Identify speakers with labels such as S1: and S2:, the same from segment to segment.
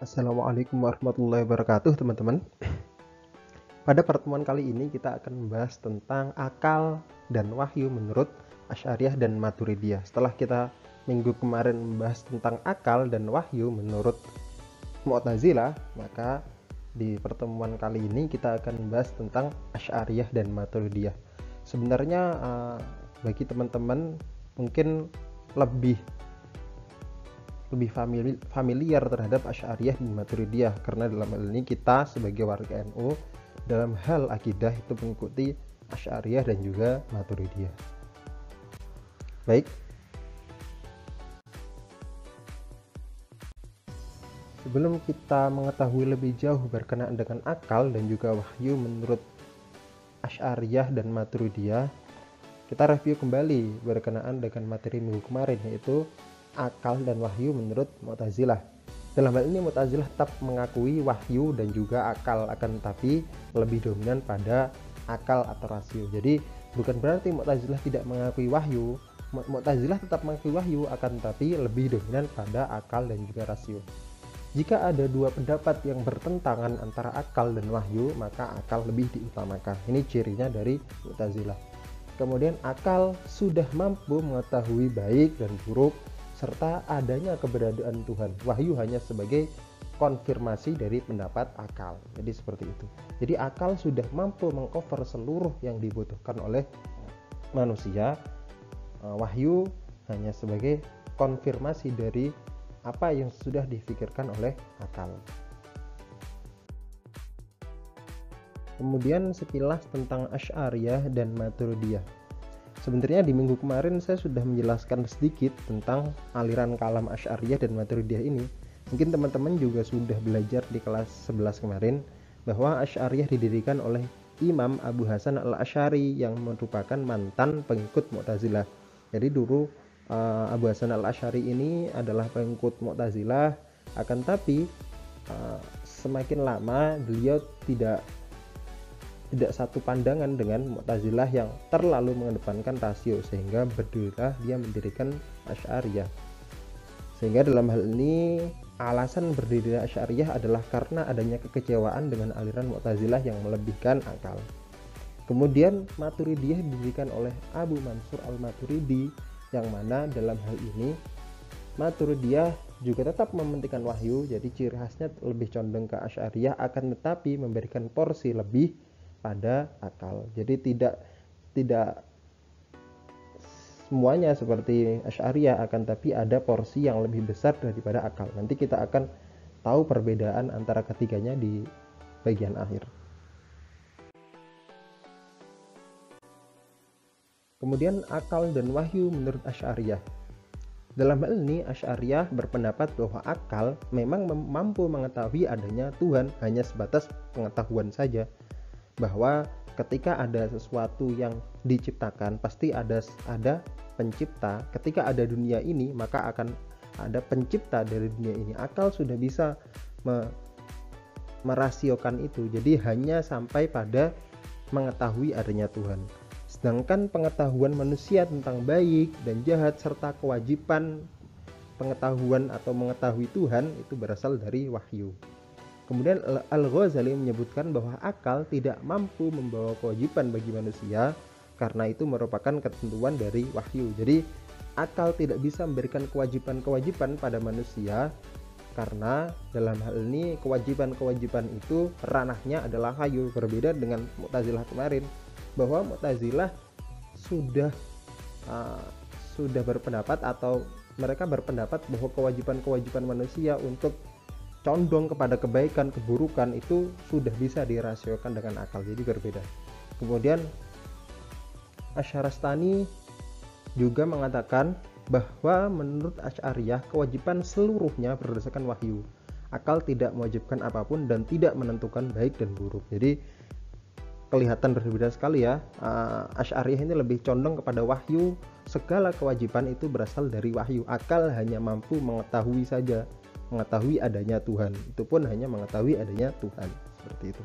S1: Assalamualaikum warahmatullahi wabarakatuh, teman-teman. Pada pertemuan kali ini kita akan membahas tentang akal dan wahyu menurut Asy'ariyah dan Maturidiyah. Setelah kita minggu kemarin membahas tentang akal dan wahyu menurut Mu'tazilah, maka di pertemuan kali ini kita akan membahas tentang Asy'ariyah dan Maturidiyah. Sebenarnya bagi teman-teman mungkin lebih familiar terhadap Asy'ariyah dan Maturidiyah, karena dalam hal ini kita sebagai warga NU dalam hal akidah itu mengikuti Asy'ariyah dan juga Maturidiyah. Baik, sebelum kita mengetahui lebih jauh berkenaan dengan akal dan juga wahyu menurut Asy'ariyah dan Maturidiyah, kita review kembali berkenaan dengan materi minggu kemarin, yaitu akal dan wahyu menurut Mu'tazilah. Dalam hal ini Mu'tazilah tetap mengakui wahyu dan juga akal, akan tetapi lebih dominan pada akal atau rasio. Jadi bukan berarti Mu'tazilah tidak mengakui wahyu. Mu'tazilah tetap mengakui wahyu, akan tetapi lebih dominan pada akal dan juga rasio. Jika ada dua pendapat yang bertentangan antara akal dan wahyu, maka akal lebih diutamakan. Ini cirinya dari Mu'tazilah. Kemudian akal sudah mampu mengetahui baik dan buruk serta adanya keberadaan Tuhan. Wahyu hanya sebagai konfirmasi dari pendapat akal. Jadi seperti itu. Jadi akal sudah mampu mengcover seluruh yang dibutuhkan oleh manusia. Wahyu hanya sebagai konfirmasi dari apa yang sudah difikirkan oleh akal. Kemudian sekilas tentang Asy'ariyah dan Maturidiyah. Sebenarnya di minggu kemarin saya sudah menjelaskan sedikit tentang aliran kalam Asy'ariyah dan Maturidiyah ini. Mungkin teman-teman juga sudah belajar di kelas 11 kemarin bahwa Asy'ariyah didirikan oleh Imam Abu Hasan al-Asy'ari yang merupakan mantan pengikut Mu'tazilah. Jadi dulu Abu Hasan al-Asy'ari ini adalah pengikut Mu'tazilah, akan tapi semakin lama beliau tidak satu pandangan dengan Mu'tazilah yang terlalu mengedepankan rasio, sehingga berdirilah dia mendirikan Asy'ariyah. Sehingga dalam hal ini alasan berdirinya Asy'ariyah adalah karena adanya kekecewaan dengan aliran Mu'tazilah yang melebihkan akal. Kemudian Maturidiyah didirikan oleh Abu Mansur al-Maturidi, yang mana dalam hal ini Maturidiyah juga tetap mementingkan wahyu, jadi ciri khasnya lebih condong ke Asy'ariyah, akan tetapi memberikan porsi lebih pada akal. Jadi tidak semuanya seperti Asy'ariyah, akan tapi ada porsi yang lebih besar daripada akal. Nanti kita akan tahu perbedaan antara ketiganya di bagian akhir. Kemudian akal dan wahyu menurut Asy'ariyah. Dalam hal ini Asy'ariyah berpendapat bahwa akal memang mampu mengetahui adanya Tuhan hanya sebatas pengetahuan saja, bahwa ketika ada sesuatu yang diciptakan pasti ada pencipta. Ketika ada dunia ini maka akan ada pencipta dari dunia ini. Akal sudah bisa merasiokan itu, jadi hanya sampai pada mengetahui adanya Tuhan. Sedangkan pengetahuan manusia tentang baik dan jahat serta kewajiban pengetahuan atau mengetahui Tuhan itu berasal dari wahyu. Kemudian Al-Ghazali menyebutkan bahwa akal tidak mampu membawa kewajiban bagi manusia karena itu merupakan ketentuan dari wahyu. Jadi akal tidak bisa memberikan kewajiban-kewajiban pada manusia, karena dalam hal ini kewajiban-kewajiban itu ranahnya adalah wahyu. Berbeda dengan Mu'tazilah kemarin, bahwa Mu'tazilah sudah berpendapat, atau mereka berpendapat bahwa kewajiban-kewajiban manusia untuk condong kepada kebaikan, keburukan itu sudah bisa dirasiokan dengan akal, jadi berbeda. Kemudian Asy-Syarastani juga mengatakan bahwa menurut Asy'ariyah kewajiban seluruhnya berdasarkan wahyu. Akal tidak mewajibkan apapun dan tidak menentukan baik dan buruk. Jadi kelihatan berbeda sekali ya. Asy'ariyah ini lebih condong kepada wahyu, segala kewajiban itu berasal dari wahyu. Akal hanya mampu mengetahui saja, mengetahui adanya Tuhan, itu pun hanya mengetahui adanya Tuhan, seperti itu.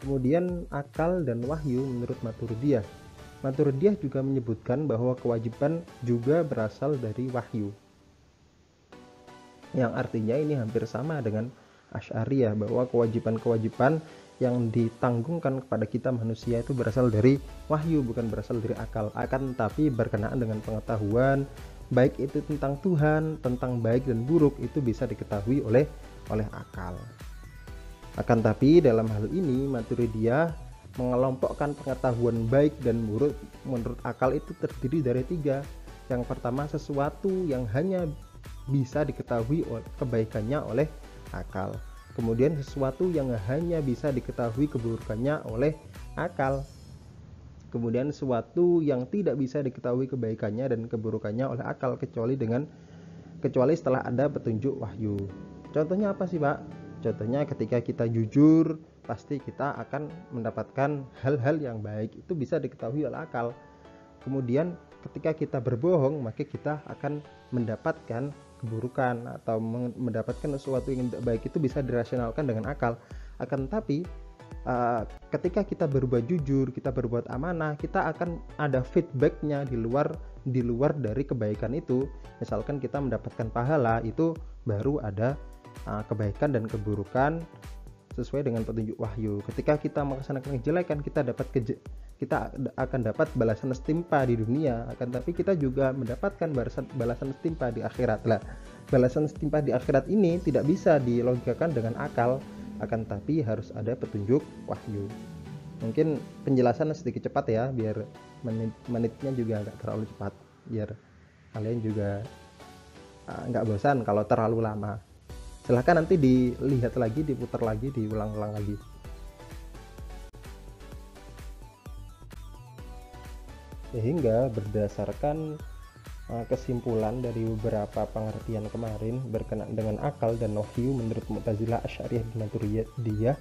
S1: Kemudian akal dan wahyu menurut Maturidiyah. Maturidiyah juga menyebutkan bahwa kewajiban juga berasal dari wahyu. yang artinya ini hampir sama dengan Asy'ariyah, bahwa kewajiban-kewajiban yang ditanggungkan kepada kita manusia itu berasal dari wahyu, bukan berasal dari akal, akan tetapi berkenaan dengan pengetahuan, baik itu tentang Tuhan, tentang baik dan buruk, itu bisa diketahui oleh akal. Akan tapi dalam hal ini Maturidiyah mengelompokkan pengetahuan baik dan buruk menurut akal itu terdiri dari 3. Yang pertama, sesuatu yang hanya bisa diketahui kebaikannya oleh akal. Kemudian sesuatu yang hanya bisa diketahui keburukannya oleh akal. Kemudian sesuatu yang tidak bisa diketahui kebaikannya dan keburukannya oleh akal kecuali setelah ada petunjuk wahyu. Contohnya apa sih, Pak? Contohnya ketika kita jujur, pasti kita akan mendapatkan hal-hal yang baik, itu bisa diketahui oleh akal. Kemudian ketika kita berbohong, maka kita akan mendapatkan keburukan atau mendapatkan sesuatu yang tidak baik, itu bisa dirasionalkan dengan akal. Akan tapi ketika kita berbuat jujur, kita berbuat amanah, kita akan ada feedbacknya di luar dari kebaikan itu. Misalkan kita mendapatkan pahala, itu baru ada kebaikan dan keburukan sesuai dengan petunjuk wahyu. Ketika kita melaksanakan kejelekan, kita akan dapat balasan setimpal di dunia, akan tapi kita juga mendapatkan balasan setimpal di akhirat. Lah, balasan setimpal di akhirat ini tidak bisa dilogikakan dengan akal, akan tapi harus ada petunjuk wahyu. Mungkin penjelasan sedikit cepat ya, biar menitnya juga nggak terlalu cepat, biar kalian juga nggak bosan kalau terlalu lama. Silahkan nanti dilihat lagi, diputar lagi, diulang-ulang lagi. Sehingga berdasarkan kesimpulan dari beberapa pengertian kemarin berkenaan dengan akal dan wahyu menurut Mu'tazilah, Asy'ariyah dan Maturidiyah,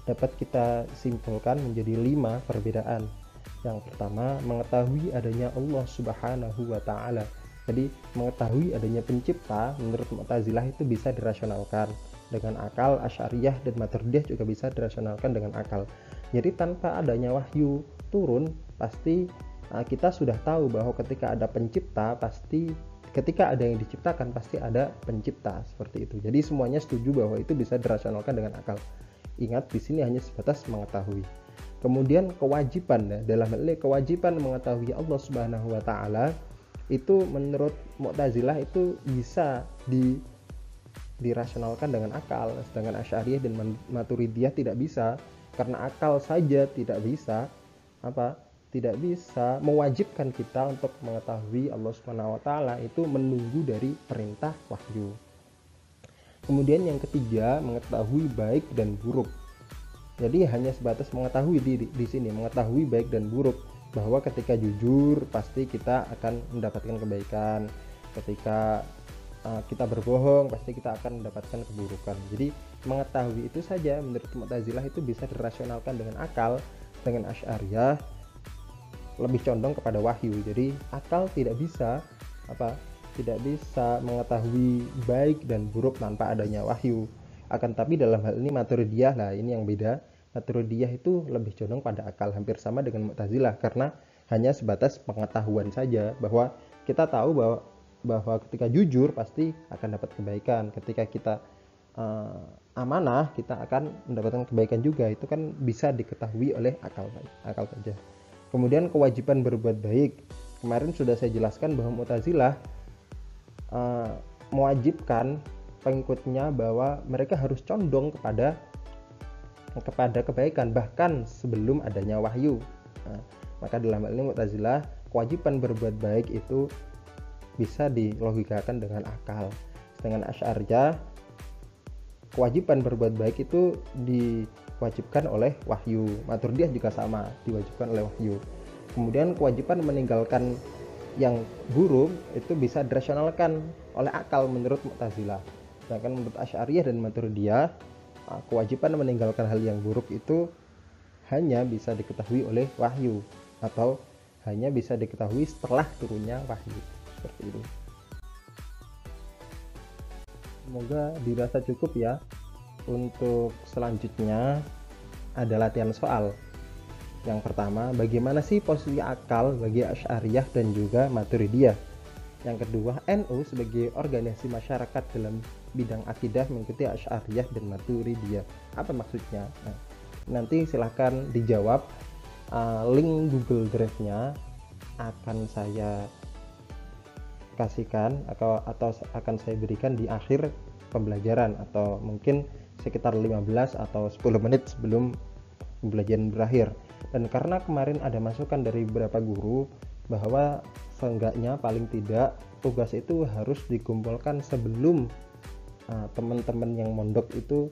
S1: dapat kita simpulkan menjadi 5 perbedaan. Yang pertama, mengetahui adanya Allah Subhanahu wa Ta'ala. Jadi mengetahui adanya pencipta menurut Mu'tazilah itu bisa dirasionalkan dengan akal. Asy'ariyah dan Maturidiyah juga bisa dirasionalkan dengan akal. Jadi tanpa adanya wahyu turun, pasti kita sudah tahu bahwa ketika ada pencipta, pasti ketika ada yang diciptakan pasti ada pencipta, seperti itu. Jadi semuanya setuju bahwa itu bisa dirasionalkan dengan akal. Ingat, di sini hanya sebatas mengetahui. Kemudian kewajiban, dalam hal ini kewajiban mengetahui Allah Subhanahu wa Ta'ala, itu menurut Mu'tazilah itu bisa dirasionalkan dengan akal, sedangkan Asy'ariyah dan Maturidiyah tidak bisa, karena akal saja tidak bisa mewajibkan kita untuk mengetahui Allah Subhanahu wa Ta'ala, itu menunggu dari perintah wahyu. Kemudian yang ketiga, mengetahui baik dan buruk. Jadi hanya sebatas mengetahui di sini, mengetahui baik dan buruk, bahwa ketika jujur pasti kita akan mendapatkan kebaikan, ketika kita berbohong pasti kita akan mendapatkan keburukan. Jadi mengetahui itu saja menurut Mu'tazilah itu bisa dirasionalkan dengan akal, dengan Asy'ariyah lebih condong kepada wahyu. Jadi akal tidak bisa mengetahui baik dan buruk tanpa adanya wahyu. Akan tapi dalam hal ini Maturidiyah, lah ini yang beda. Maturidiyah itu lebih condong pada akal, hampir sama dengan Mu'tazilah, karena hanya sebatas pengetahuan saja, bahwa kita tahu bahwa ketika jujur pasti akan dapat kebaikan, ketika kita amanah kita akan mendapatkan kebaikan juga. Itu kan bisa diketahui oleh akal saja. Kemudian kewajiban berbuat baik, kemarin sudah saya jelaskan bahwa Mu'tazilah mewajibkan pengikutnya bahwa mereka harus condong kepada kebaikan bahkan sebelum adanya wahyu. Maka dalam hal ini Mu'tazilah, kewajiban berbuat baik itu bisa dilogikakan dengan akal. Sedangkan Asy'ariyah, kewajiban berbuat baik itu diwajibkan oleh wahyu. Maturidiyah juga sama, diwajibkan oleh wahyu. Kemudian kewajiban meninggalkan yang buruk itu bisa dirasionalkan oleh akal menurut Mu'tazilah. Sedangkan menurut Asy'ariyah dan Maturidiyah, kewajiban meninggalkan hal yang buruk itu hanya bisa diketahui oleh wahyu, atau hanya bisa diketahui setelah turunnya wahyu, seperti itu. Semoga dirasa cukup ya. Untuk selanjutnya ada latihan soal. Yang pertama, bagaimana sih posisi akal bagi Asy'ariyah dan juga Maturidiyah? Yang kedua, NU sebagai organisasi masyarakat dalam bidang akidah mengikuti Asy'ariyah dan Maturidiyah. Apa maksudnya? Nah, nanti silahkan dijawab. Link Google Drive-nya akan saya kasihkan atau akan saya berikan di akhir pembelajaran, atau mungkin sekitar 15 atau 10 menit sebelum pembelajaran berakhir. Dan karena kemarin ada masukan dari beberapa guru bahwa seenggaknya paling tidak tugas itu harus dikumpulkan sebelum teman-teman yang mondok itu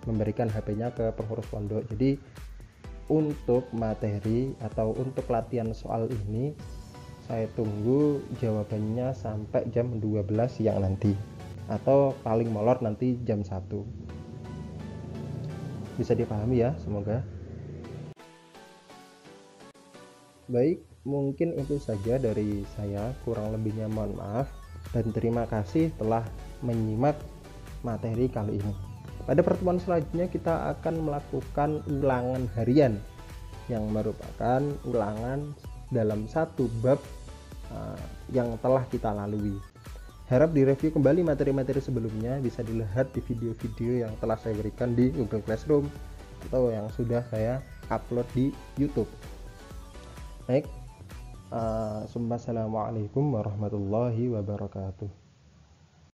S1: memberikan HP-nya ke pengurus pondok. Jadi untuk materi atau untuk latihan soal ini saya tunggu jawabannya sampai jam 12 siang nanti, atau paling molor nanti jam 1. Bisa dipahami ya, semoga. Baik, mungkin itu saja dari saya, kurang lebihnya mohon maaf, dan terima kasih telah menyimak materi kali ini. Pada pertemuan selanjutnya kita akan melakukan ulangan harian yang merupakan ulangan dalam satu bab yang telah kita lalui. Harap direview kembali materi-materi sebelumnya, bisa dilihat di video-video yang telah saya berikan di Google Classroom atau yang sudah saya upload di YouTube. Baik, assalamualaikum warahmatullahi wabarakatuh.